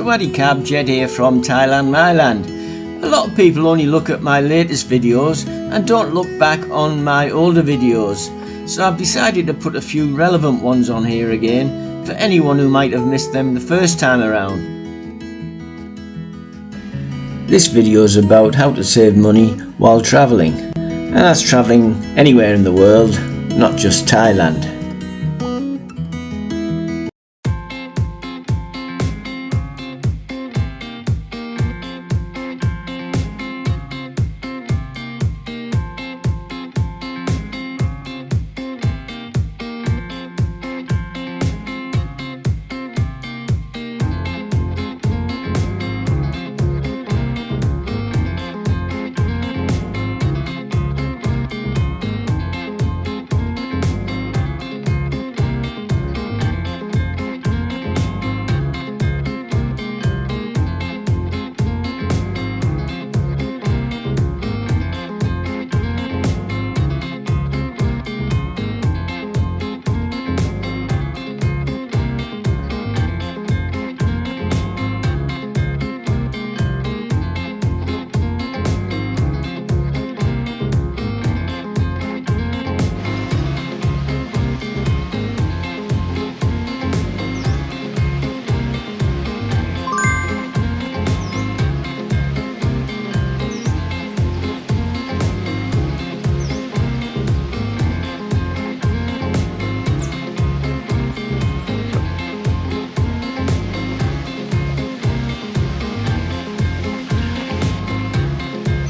Sawadee Kab, Jed here from Thailand, Myland. A lot of people only look at my latest videos and don't look back on my older videos, so I've decided to put a few relevant ones on here again for anyone who might have missed them the first time around. This video is about how to save money while travelling, and that's travelling anywhere in the world, not just Thailand.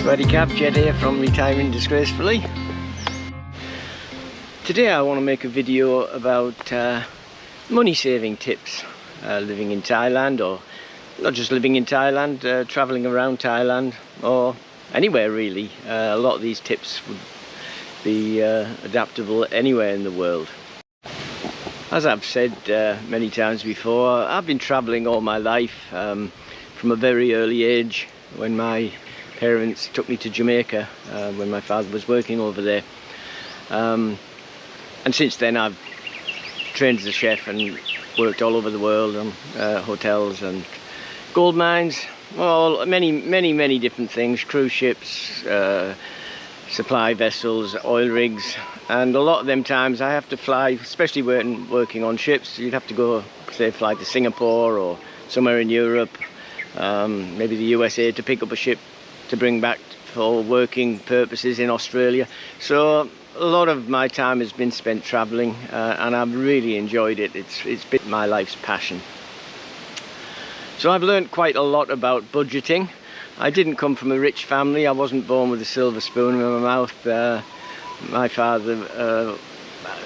Sawadee Kab, Jed here from Retiring Disgracefully. Today I want to make a video about money saving tips living in Thailand, or not just living in Thailand, travelling around Thailand or anywhere really. A lot of these tips would be adaptable anywhere in the world. As I've said many times before, I've been travelling all my life from a very early age. When my parents took me to Jamaica when my father was working over there, and since then I've trained as a chef and worked all over the world on hotels and gold mines, well, many different things, cruise ships, supply vessels, oil rigs, and a lot of them times I have to fly, especially when working on ships. You'd have to go, say, fly to Singapore or somewhere in Europe, maybe the USA, to pick up a ship to bring back for working purposes in Australia. So a lot of my time has been spent travelling, and I've really enjoyed it. It's been my life's passion. So I've learned quite a lot about budgeting. I didn't come from a rich family. I wasn't born with a silver spoon in my mouth. My father,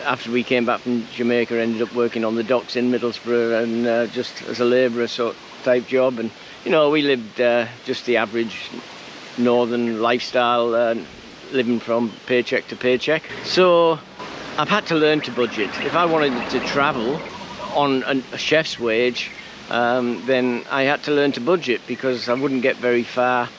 after we came back from Jamaica, ended up working on the docks in Middlesbrough, and just as a labourer sort type job. And you know, we lived just the average northern lifestyle, living from paycheck to paycheck. So I've had to learn to budget. If I wanted to travel on a chef's wage, then I had to learn to budget, because I wouldn't get very far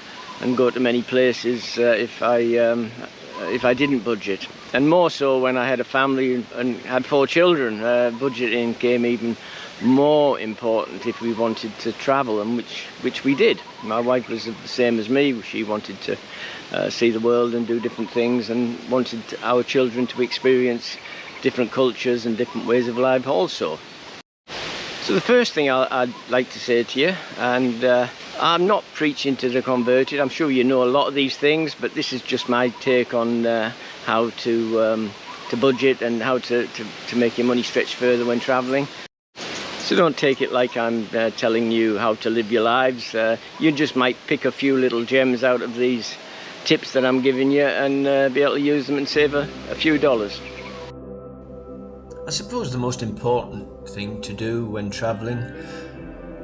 and go to many places if I didn't budget. And more so when I had a family and had 4 children, budgeting came even more important if we wanted to travel, and which we did. My wife was the same as me. She wanted to see the world and do different things, and wanted our children to experience different cultures and different ways of life also. So the first thing I'd like to say to you, and I'm not preaching to the converted, I'm sure you know a lot of these things, but this is just my take on how to budget and how to make your money stretch further when travelling. So don't take it like I'm telling you how to live your lives. You just might pick a few little gems out of these tips that I'm giving you and be able to use them and save a few dollars. I suppose the most important thing to do when travelling,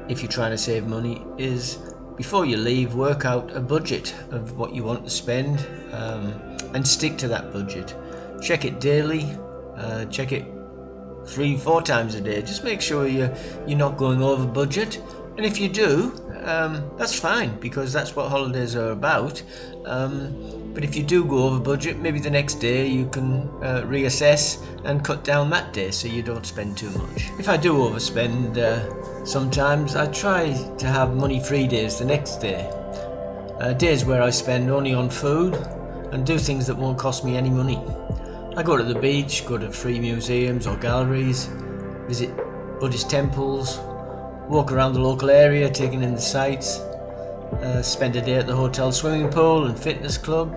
if you're trying to save money, is before you leave, work out a budget of what you want to spend, and stick to that budget. Check it daily, check it 3-4 times a day. Just make sure you're not going over budget, and if you do, that's fine, because that's what holidays are about. But if you do go over budget, maybe the next day you can reassess and cut down that day so you don't spend too much. If I do overspend, sometimes I try to have money-free days the next day. Days where I spend only on food and do things that won't cost me any money. I go to the beach, go to free museums or galleries, visit Buddhist temples, walk around the local area taking in the sights, spend a day at the hotel swimming pool and fitness club.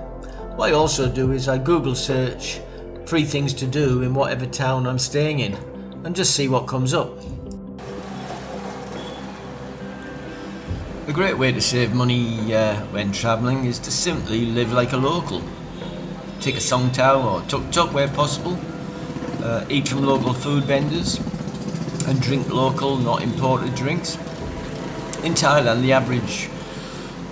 What I also do is I Google search free things to do in whatever town I'm staying in and just see what comes up. A great way to save money when travelling is to simply live like a local. Take a songtao or tuk-tuk where possible, eat from local food vendors and drink local, not imported drinks. In Thailand, the average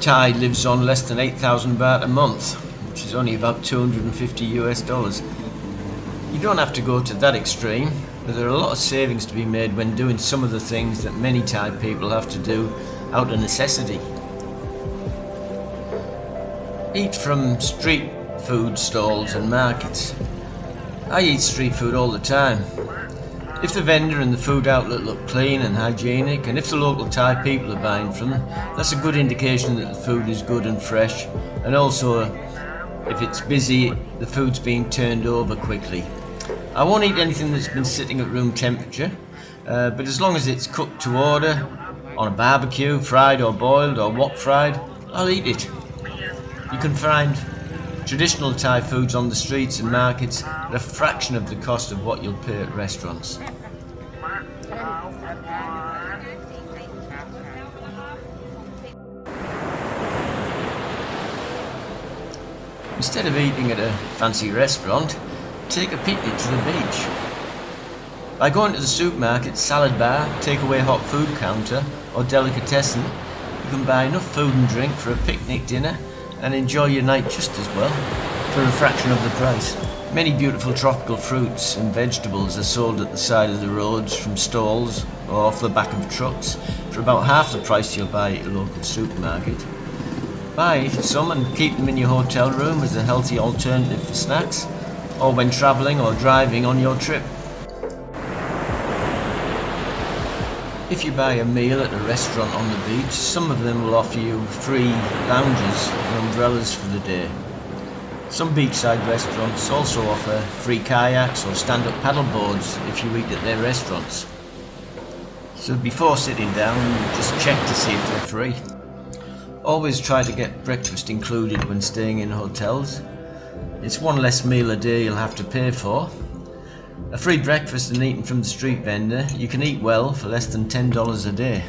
Thai lives on less than 8,000 baht a month, which is only about $250. You don't have to go to that extreme, but there are a lot of savings to be made when doing some of the things that many Thai people have to do out of necessity. Eat from street food stalls and markets. I eat street food all the time. If the vendor and the food outlet look clean and hygienic, and if the local Thai people are buying from them, that's a good indication that the food is good and fresh, and also if it's busy, the food's being turned over quickly. I won't eat anything that's been sitting at room temperature, but as long as it's cooked to order, on a barbecue, fried or boiled or wok fried, I'll eat it. You can find traditional Thai foods on the streets and markets at a fraction of the cost of what you'll pay at restaurants. Instead of eating at a fancy restaurant, take a picnic to the beach. By going to the supermarket, salad bar, takeaway hot food counter or delicatessen, you can buy enough food and drink for a picnic dinner and enjoy your night just as well, for a fraction of the price. Many beautiful tropical fruits and vegetables are sold at the side of the roads from stalls or off the back of trucks for about half the price you'll buy at a local supermarket. Buy some and keep them in your hotel room as a healthy alternative for snacks, or when travelling or driving on your trip. If you buy a meal at a restaurant on the beach, some of them will offer you free lounges and umbrellas for the day. Some beachside restaurants also offer free kayaks or stand-up paddle boards if you eat at their restaurants. So before sitting down, just check to see if they're free. Always try to get breakfast included when staying in hotels. It's one less meal a day you'll have to pay for. A free breakfast and eating from the street vendor, you can eat well for less than $10 a day.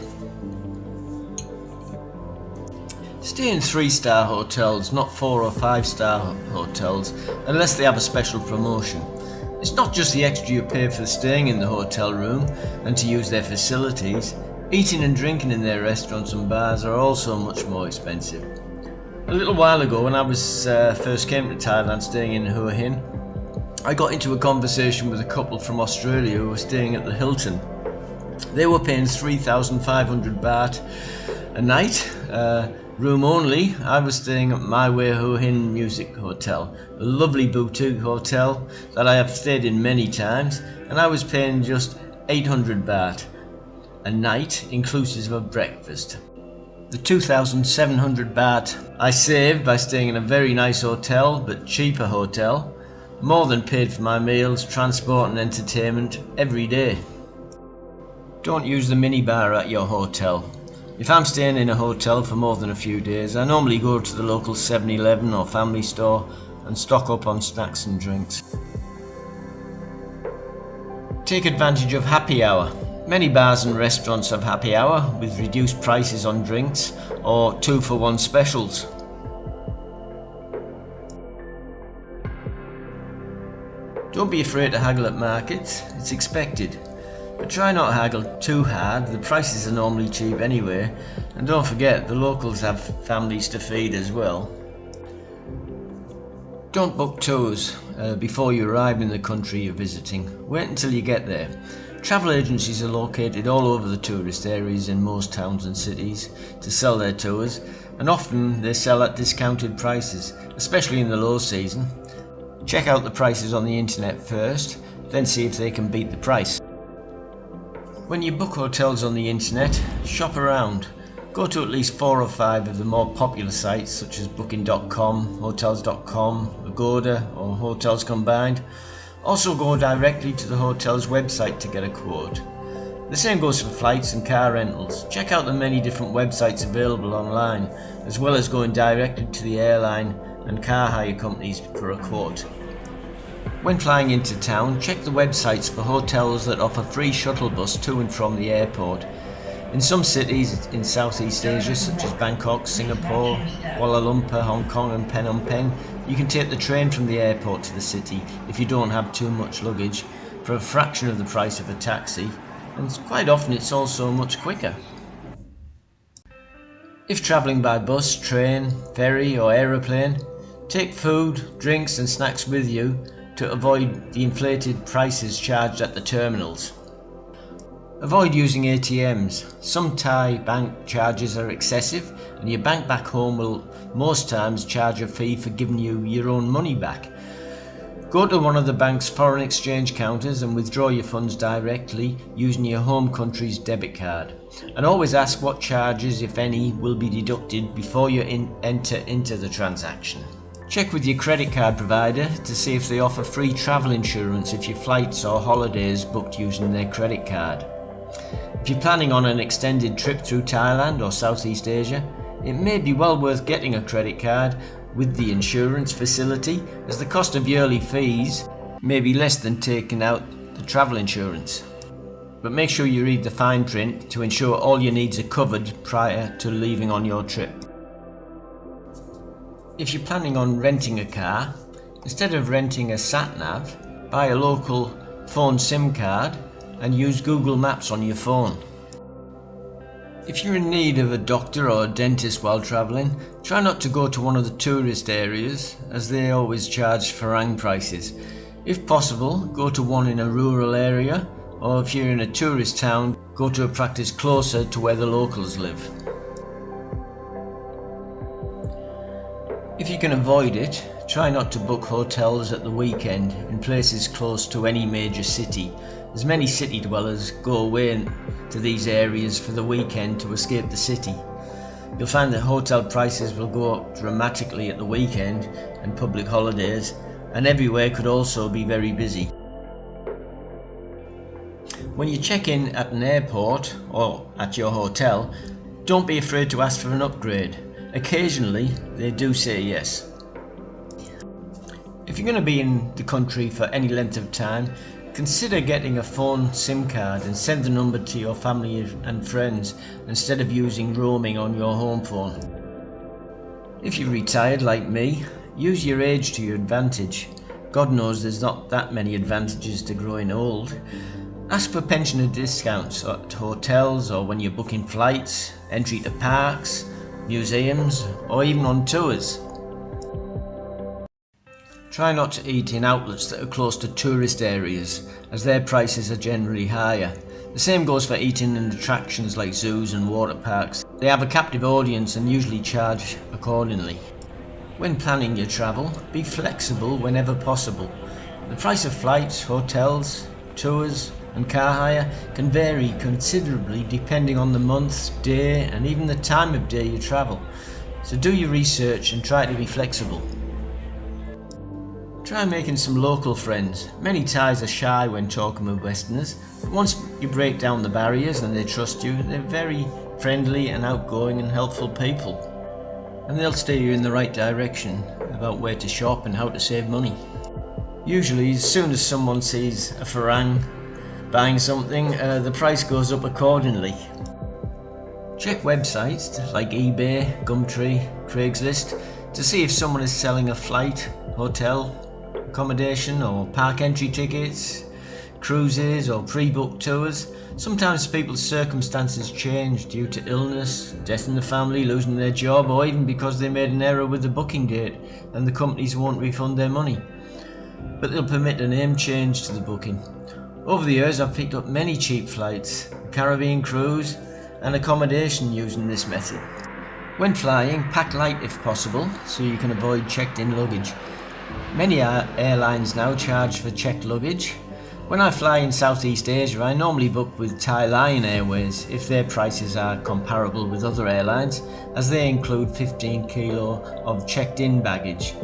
Stay in 3-star hotels, not 4 or 5-star hotels, unless they have a special promotion. It's not just the extra you pay for staying in the hotel room and to use their facilities. Eating and drinking in their restaurants and bars are also much more expensive. A little while ago, when I first came to Thailand staying in Hua Hin, I got into a conversation with a couple from Australia who were staying at the Hilton. They were paying 3,500 baht a night, room only. I was staying at My Way Hua Hin Music Hotel, a lovely boutique hotel that I have stayed in many times, and I was paying just 800 baht a night, inclusive of breakfast. The 2,700 baht I saved by staying in a very nice hotel, but cheaper hotel, more than paid for my meals, transport and entertainment every day. Don't use the minibar at your hotel. If I'm staying in a hotel for more than a few days, I normally go to the local 7-Eleven or family store and stock up on snacks and drinks. Take advantage of happy hour. Many bars and restaurants have happy hour with reduced prices on drinks or 2-for-1 specials. Don't be afraid to haggle at markets, it's expected. But try not to haggle too hard, the prices are normally cheap anyway, and don't forget the locals have families to feed as well. Don't book tours before you arrive in the country you're visiting. Wait until you get there. Travel agencies are located all over the tourist areas in most towns and cities to sell their tours, and often they sell at discounted prices, especially in the low season. Check out the prices on the internet first, then see if they can beat the price. When you book hotels on the internet, shop around. Go to at least 4 or 5 of the more popular sites such as booking.com, hotels.com, Agoda or Hotels Combined. Also go directly to the hotel's website to get a quote. The same goes for flights and car rentals. Check out the many different websites available online, as well as going directly to the airline and car hire companies for a quote. When flying into town, check the websites for hotels that offer free shuttle bus to and from the airport. In some cities in Southeast Asia such as Bangkok, Singapore, Kuala Lumpur, Hong Kong and Phnom Penh, you can take the train from the airport to the city if you don't have too much luggage for a fraction of the price of a taxi, and quite often it's also much quicker. If travelling by bus, train, ferry or aeroplane, take food, drinks and snacks with you to avoid the inflated prices charged at the terminals. Avoid using ATMs. Some Thai bank charges are excessive, and your bank back home will most times charge a fee for giving you your own money back. Go to one of the bank's foreign exchange counters and withdraw your funds directly using your home country's debit card. And always ask what charges, if any, will be deducted before you enter into the transaction. Check with your credit card provider to see if they offer free travel insurance if your flights or holidays booked using their credit card. If you're planning on an extended trip through Thailand or Southeast Asia, it may be well worth getting a credit card with the insurance facility, as the cost of yearly fees may be less than taking out the travel insurance. But make sure you read the fine print to ensure all your needs are covered prior to leaving on your trip. If you're planning on renting a car, instead of renting a sat-nav, buy a local phone SIM card and use Google Maps on your phone. If you're in need of a doctor or a dentist while travelling, try not to go to one of the tourist areas, as they always charge farang prices. If possible, go to one in a rural area, or if you're in a tourist town, go to a practice closer to where the locals live. If you can avoid it, try not to book hotels at the weekend in places close to any major city, as many city dwellers go away to these areas for the weekend to escape the city. You'll find that hotel prices will go up dramatically at the weekend and public holidays, and everywhere could also be very busy. When you check in at an airport or at your hotel, don't be afraid to ask for an upgrade. Occasionally, they do say yes. If you're going to be in the country for any length of time, consider getting a phone SIM card and send the number to your family and friends instead of using roaming on your home phone. If you're retired like me, use your age to your advantage. God knows there's not that many advantages to growing old. Ask for pensioner discounts at hotels or when you're booking flights, entry to parks, museums or even on tours. Try not to eat in outlets that are close to tourist areas, as their prices are generally higher. The same goes for eating in attractions like zoos and water parks. They have a captive audience and usually charge accordingly. When planning your travel, be flexible whenever possible. The price of flights, hotels, tours and car hire can vary considerably depending on the month, day and even the time of day you travel. So do your research and try to be flexible. Try making some local friends. Many Thais are shy when talking with Westerners, but once you break down the barriers and they trust you, they're very friendly and outgoing and helpful people. And they'll steer you in the right direction about where to shop and how to save money. Usually, as soon as someone sees a farang buying something, the price goes up accordingly. Check websites like eBay, Gumtree, Craigslist to see if someone is selling a flight, hotel, accommodation or park entry tickets, cruises or pre-booked tours. Sometimes people's circumstances change due to illness, death in the family, losing their job, or even because they made an error with the booking date and the companies won't refund their money. But they'll permit a name change to the booking. Over the years I've picked up many cheap flights, a Caribbean cruise and accommodation using this method. When flying, pack light if possible so you can avoid checked-in luggage. Many airlines now charge for checked luggage. When I fly in Southeast Asia, I normally book with Thailand Airways if their prices are comparable with other airlines, as they include 15 kilo of checked-in baggage,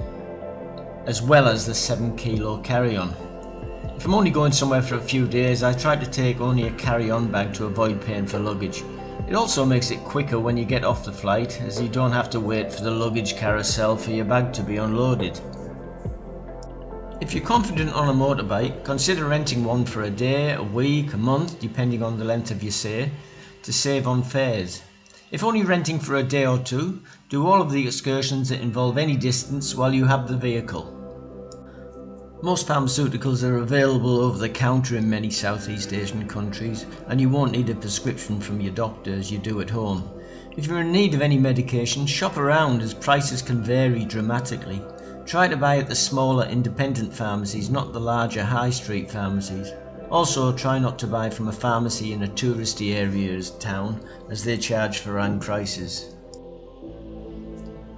as well as the 7 kilo carry-on. If I'm only going somewhere for a few days, I try to take only a carry-on bag to avoid paying for luggage. It also makes it quicker when you get off the flight, as you don't have to wait for the luggage carousel for your bag to be unloaded. If you're confident on a motorbike, consider renting one for a day, a week, a month, depending on the length of your stay, to save on fares. If only renting for a day or two, do all of the excursions that involve any distance while you have the vehicle. Most pharmaceuticals are available over the counter in many Southeast Asian countries, and you won't need a prescription from your doctor as you do at home. If you're in need of any medication, shop around as prices can vary dramatically. Try to buy at the smaller independent pharmacies, not the larger high street pharmacies. Also, try not to buy from a pharmacy in a touristy area of town, as they charge Farang prices.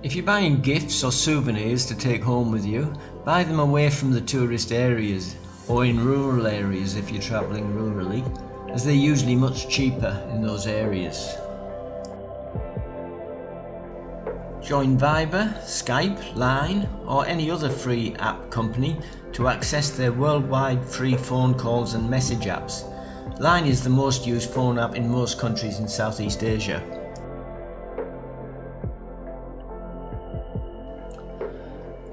If you're buying gifts or souvenirs to take home with you, buy them away from the tourist areas, or in rural areas if you're travelling rurally, as they're usually much cheaper in those areas. Join Viber, Skype, Line or any other free app company to access their worldwide free phone calls and message apps. Line is the most used phone app in most countries in Southeast Asia.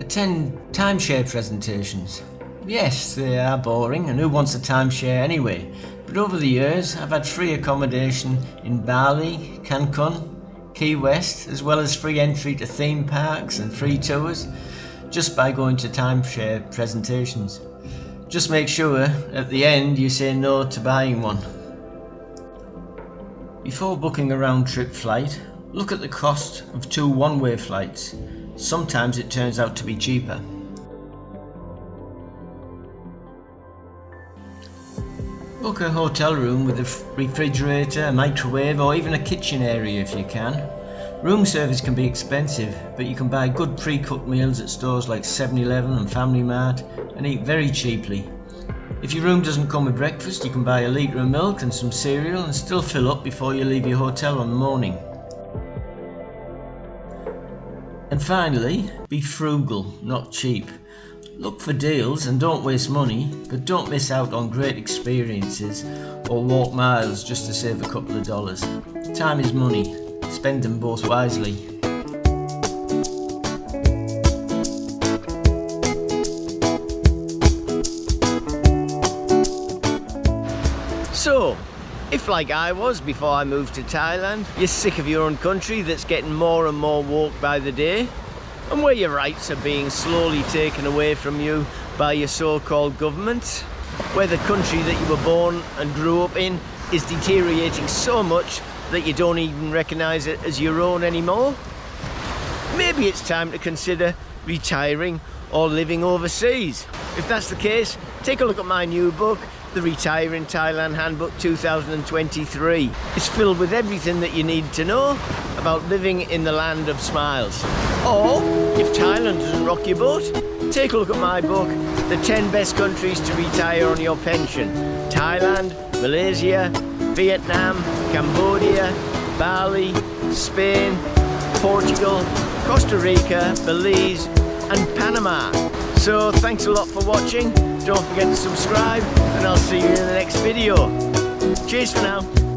Attend timeshare presentations. Yes, they are boring, and who wants a timeshare anyway? But over the years I've had free accommodation in Bali, Cancun, Key West, as well as free entry to theme parks and free tours, just by going to timeshare presentations. Just make sure at the end you say no to buying one. Before booking a round-trip flight, look at the cost of 2 one-way flights. Sometimes it turns out to be cheaper. Book a hotel room with a refrigerator, a microwave or even a kitchen area if you can. Room service can be expensive, but you can buy good pre-cooked meals at stores like 7-Eleven and Family Mart and eat very cheaply. If your room doesn't come with breakfast, you can buy a litre of milk and some cereal and still fill up before you leave your hotel on the morning. And finally, be frugal, not cheap. Look for deals and don't waste money, but don't miss out on great experiences or walk miles just to save a couple of dollars. Time is money. Spend them both wisely. So, if like I was before I moved to Thailand, you're sick of your own country that's getting more and more woke by the day, and where your rights are being slowly taken away from you by your so-called governments, where the country that you were born and grew up in is deteriorating so much that you don't even recognise it as your own anymore, maybe it's time to consider retiring or living overseas. If that's the case, take a look at my new book, The Retire in Thailand Handbook 2023. It's filled with everything that you need to know about living in the land of smiles. Or, if Thailand doesn't rock your boat, take a look at my book, The 10 Best Countries to Retire on Your Pension. Thailand, Malaysia, Vietnam, Cambodia, Bali, Spain, Portugal, Costa Rica, Belize and Panama. So thanks a lot for watching. Don't forget to subscribe and I'll see you in the next video. Cheers for now.